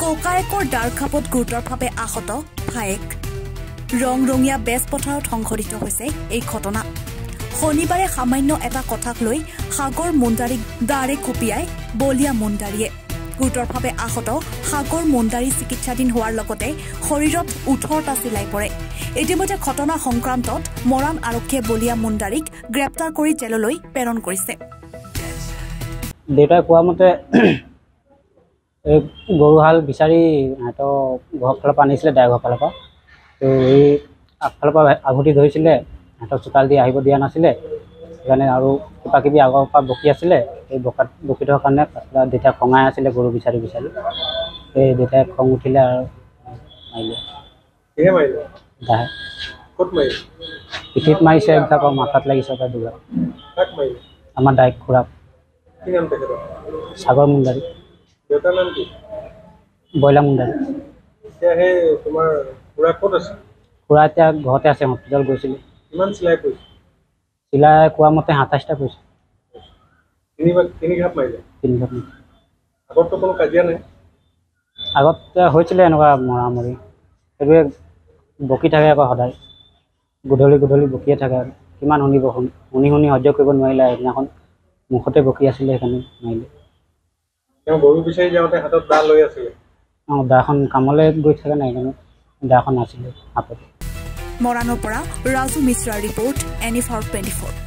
ককায়েকৰ দাৰখাপত গুৰুতৰভাৱে আহত ভায়েক ৰংৰঙীয়া বেজ পথাৰত সংঘটিত হৈছে এই ঘটনা শনিবাৰে সামান্য এটা কথাক লৈ সাগৰ মুণ্ডাৰীক দাৰে কুপিয়াই বলিয়া মুণ্ডাৰীয়ে গুৰুতৰভাৱে আহত সাগৰ মুণ্ডাৰী চিকিৎসাধীন হোৱাৰ লগতে শৰীৰত 18টা চিলাই পৰে ইতিমধ্যে ঘটনা সংক্ৰান্তত মৰাণ আৰক্ষীয়ে বলিয়া মুণ্ডাৰীক গ্ৰেপ্তাৰ কৰি জেললৈ প্ৰেৰণ কৰিছে দেউতাই কোৱা মতে এই গৰুহাল বিচাৰি তো ঘৰৰ ফালৰ পৰা আনিছিলে ড্ৰাইভাৰৰ ফালৰ পৰা তো এই আগফালৰ পৰা আগুটি ধৰিছিলে সিহঁতক চোতাল দি আহিব দিয়া নাছিলে সেইকাৰণে আৰু কিবা কিবি আগৰ পৰা বকি আছিলে এই বকি থকাৰ কাৰণে দেউতাই খঙাই আছিলে গৰু বিচাৰি বিচাৰি এই দেউতাই খং উঠিলে আৰু মাৰিলে দাহে পিঠিত মাৰিছে এইবিলাকৰ মাথাত লাগিছে তাৰ দুটা আমাৰ দাইক খুৰাক সাগৰ মুণ্ডাৰী দেউতাৰ নাম কি বইলা মুণ্ডাৰী খুৰা এতিয়া ঘৰতে আছে হস্পিটেল গৈছিলে কিমান চিলাই কৰিছে চিলাই কোৱা মতে 27টা কৰিছে তিনি ঘাপ মাৰিলে আগততো কোনো কাজিয়া নাই আগত হৈছিলে এনেকুৱা মৰামৰি সেইটোৱে বকি থাকে আকৌ সদায় গধূলি বকিয়ে থাকে আৰু কিমান শুনিব শুনি সহ্য কৰিব নোৱাৰিলে সেইদিনাখন মুখতে বকি আছিলে সেইকাৰণে মাৰিলে তেওঁ গৰু বিচাৰি যাওঁতে হাতত দা লৈ আছিলে দাখন কামলৈ গৈ থাকে নাই সেইকাৰণে দাখন আছিলে হাতত মৰাণৰ পৰা ৰাজু মিশ্ৰাৰ ৰিপৰ্ট NF24